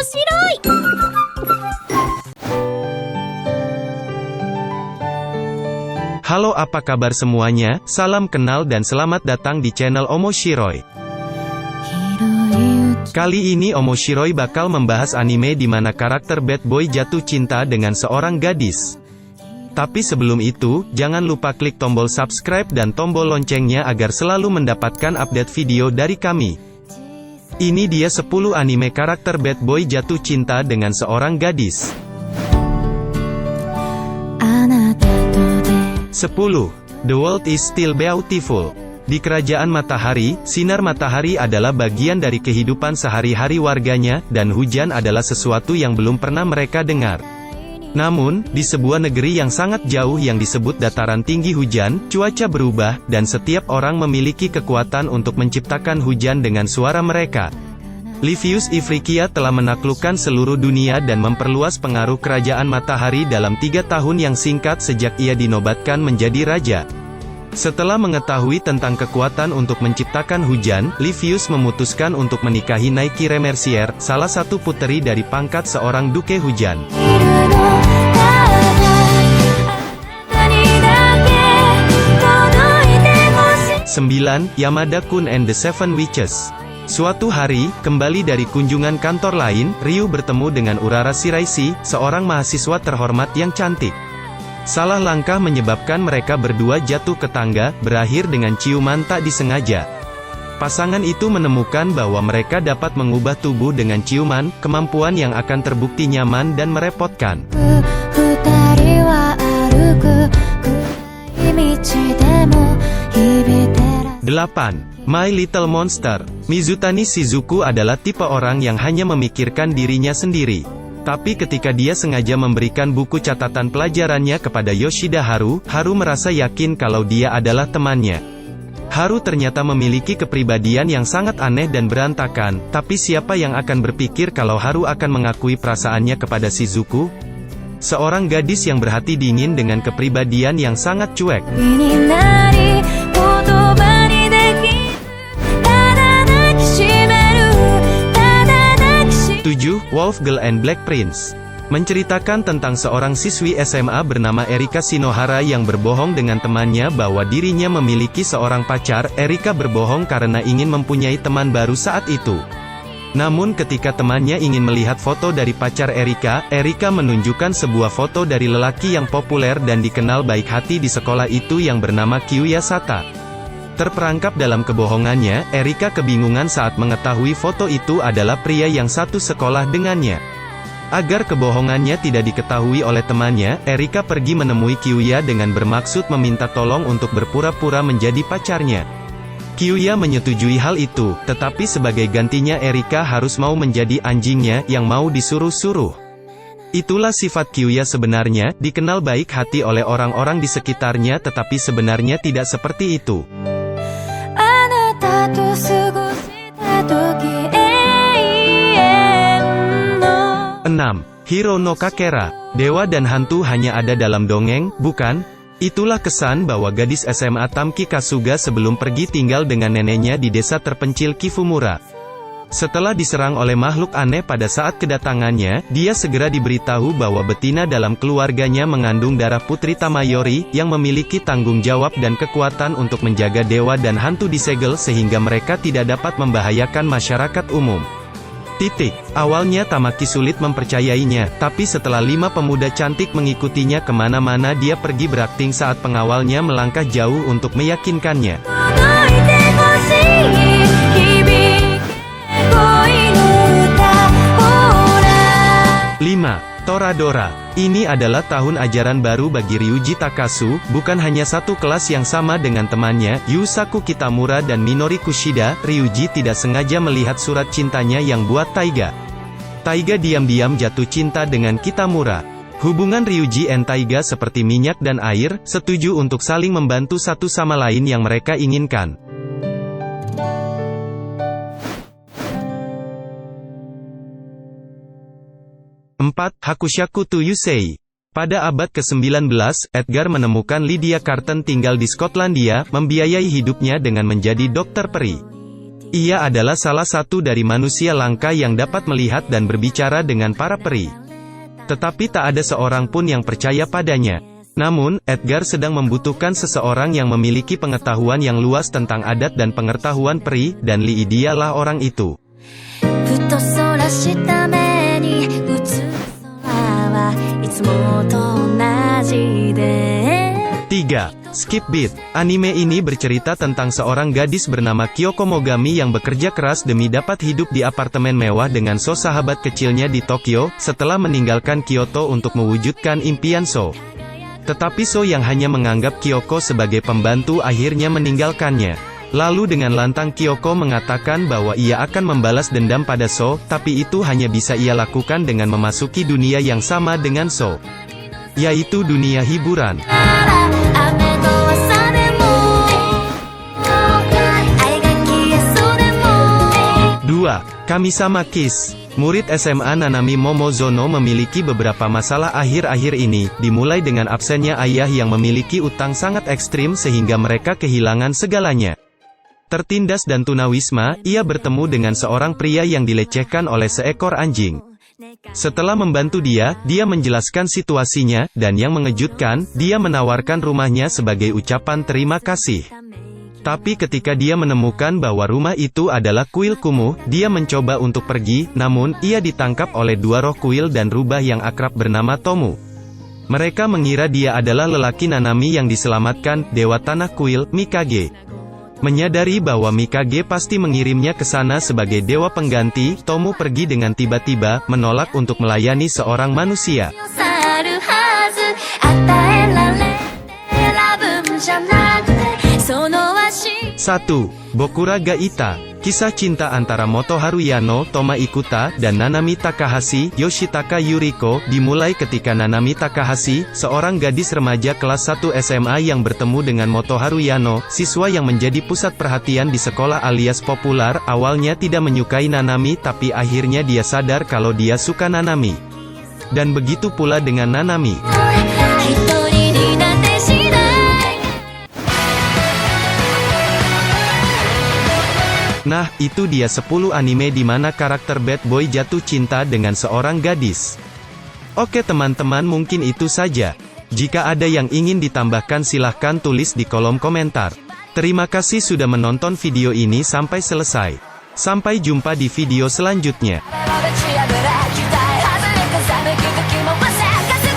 Omoshiroi! Halo, apa kabar semuanya? Salam kenal dan selamat datang di channel Omoshiroi. Kali ini Omoshiroi bakal membahas anime di mana karakter bad boy jatuh cinta dengan seorang gadis. Tapi sebelum itu, jangan lupa klik tombol subscribe dan tombol loncengnya agar selalu mendapatkan update video dari kami. Ini dia 10 anime karakter bad boy jatuh cinta dengan seorang gadis. 10. The world is still beautiful. Di kerajaan matahari, sinar matahari adalah bagian dari kehidupan sehari-hari warganya, dan hujan adalah sesuatu yang belum pernah mereka dengar. Namun, di sebuah negeri yang sangat jauh yang disebut dataran tinggi hujan, cuaca berubah, dan setiap orang memiliki kekuatan untuk menciptakan hujan dengan suara mereka. Livius Ifriqiya telah menaklukkan seluruh dunia dan memperluas pengaruh kerajaan matahari dalam 3 tahun yang singkat sejak ia dinobatkan menjadi raja. Setelah mengetahui tentang kekuatan untuk menciptakan hujan, Livius memutuskan untuk menikahi Naiki Remercier, salah satu puteri dari pangkat seorang duke hujan. 9. Yamada-kun and the Seven Witches. Suatu hari, kembali dari kunjungan kantor lain, Ryu bertemu dengan Urara Shiraishi, seorang mahasiswa terhormat yang cantik. Salah langkah menyebabkan mereka berdua jatuh ke tangga, berakhir dengan ciuman tak disengaja. Pasangan itu menemukan bahwa mereka dapat mengubah tubuh dengan ciuman, kemampuan yang akan terbukti nyaman dan merepotkan. 8. My Little Monster. Mizutani Shizuku adalah tipe orang yang hanya memikirkan dirinya sendiri. Tapi ketika dia sengaja memberikan buku catatan pelajarannya kepada Yoshida Haru, Haru merasa yakin kalau dia adalah temannya. Haru ternyata memiliki kepribadian yang sangat aneh dan berantakan, tapi siapa yang akan berpikir kalau Haru akan mengakui perasaannya kepada Shizuku? Seorang gadis yang berhati dingin dengan kepribadian yang sangat cuek. 7. Wolf Girl and Black Prince. Menceritakan tentang seorang siswi SMA bernama Erika Shinohara yang berbohong dengan temannya bahwa dirinya memiliki seorang pacar. Erika berbohong karena ingin mempunyai teman baru saat itu. Namun ketika temannya ingin melihat foto dari pacar Erika, Erika menunjukkan sebuah foto dari lelaki yang populer dan dikenal baik hati di sekolah itu yang bernama Kyuya Sata. Terperangkap dalam kebohongannya, Erika kebingungan saat mengetahui foto itu adalah pria yang satu sekolah dengannya. Agar kebohongannya tidak diketahui oleh temannya, Erika pergi menemui Kyuya dengan bermaksud meminta tolong untuk berpura-pura menjadi pacarnya. Kyuya menyetujui hal itu, tetapi sebagai gantinya Erika harus mau menjadi anjingnya yang mau disuruh-suruh. Itulah sifat Kyuya sebenarnya, dikenal baik hati oleh orang-orang di sekitarnya tetapi sebenarnya tidak seperti itu. 6. Hiro no Kakera. Dewa dan hantu hanya ada dalam dongeng, bukan? Itulah kesan bahwa gadis SMA Tamki Kasuga sebelum pergi tinggal dengan neneknya di desa terpencil Kifumura. Setelah diserang oleh makhluk aneh pada saat kedatangannya, dia segera diberitahu bahwa betina dalam keluarganya mengandung darah putri Tamayori, yang memiliki tanggung jawab dan kekuatan untuk menjaga dewa dan hantu disegel sehingga mereka tidak dapat membahayakan masyarakat umum. Awalnya Tamaki sulit mempercayainya, tapi setelah 5 pemuda cantik mengikutinya kemana-mana dia pergi berakting saat pengawalnya melangkah jauh untuk meyakinkannya. 5. Toradora. Ini adalah tahun ajaran baru bagi Ryuji Takasu, bukan hanya satu kelas yang sama dengan temannya, Yusaku Kitamura dan Minori Kushida. Ryuji tidak sengaja melihat surat cintanya yang buat Taiga. Taiga diam-diam jatuh cinta dengan Kitamura. Hubungan Ryuji and Taiga seperti minyak dan air, setuju untuk saling membantu satu sama lain yang mereka inginkan. 4. Hakushaku to Yusei. Pada abad ke-19, Edgar menemukan Lydia Carton tinggal di Skotlandia, membiayai hidupnya dengan menjadi dokter peri. Ia adalah salah satu dari manusia langka yang dapat melihat dan berbicara dengan para peri. Tetapi tak ada seorang pun yang percaya padanya. Namun, Edgar sedang membutuhkan seseorang yang memiliki pengetahuan yang luas tentang adat dan pengetahuan peri, dan Lee dialah orang itu. 3. Skip Beat. Anime ini bercerita tentang seorang gadis bernama Kyoko Mogami yang bekerja keras demi dapat hidup di apartemen mewah dengan So sahabat kecilnya di Tokyo, setelah meninggalkan Kyoto untuk mewujudkan impian So. Tetapi So yang hanya menganggap Kyoko sebagai pembantu akhirnya meninggalkannya. Lalu dengan lantang Kyoko mengatakan bahwa ia akan membalas dendam pada So, tapi itu hanya bisa ia lakukan dengan memasuki dunia yang sama dengan So, yaitu dunia hiburan. 2. Kamisama Kiss. Murid SMA Nanami Momozono memiliki beberapa masalah akhir-akhir ini, dimulai dengan absennya ayah yang memiliki utang sangat ekstrim sehingga mereka kehilangan segalanya. Tertindas dan tunawisma, ia bertemu dengan seorang pria yang dilecehkan oleh seekor anjing. Setelah membantu dia menjelaskan situasinya, dan yang mengejutkan, dia menawarkan rumahnya sebagai ucapan terima kasih. Tapi ketika dia menemukan bahwa rumah itu adalah kuil kumuh, dia mencoba untuk pergi, namun, ia ditangkap oleh dua roh kuil dan rubah yang akrab bernama Tomu. Mereka mengira dia adalah lelaki Nanami yang diselamatkan, dewa tanah kuil, Mikage. Menyadari bahwa Mikage pasti mengirimnya ke sana sebagai dewa pengganti, Tomu pergi dengan tiba-tiba, menolak untuk melayani seorang manusia. 1. Bokuraga Ita. Kisah cinta antara Motoharu Yano, Toma Ikuta, dan Nanami Takahashi, Yoshitaka Yuriko, dimulai ketika Nanami Takahashi, seorang gadis remaja kelas 1 SMA yang bertemu dengan Motoharu Yano, siswa yang menjadi pusat perhatian di sekolah alias populer, awalnya tidak menyukai Nanami tapi akhirnya dia sadar kalau dia suka Nanami. Dan begitu pula dengan Nanami. Nah, itu dia 10 anime di mana karakter bad boy jatuh cinta dengan seorang gadis. Oke teman-teman, mungkin itu saja. Jika ada yang ingin ditambahkan silahkan tulis di kolom komentar. Terima kasih sudah menonton video ini sampai selesai. Sampai jumpa di video selanjutnya.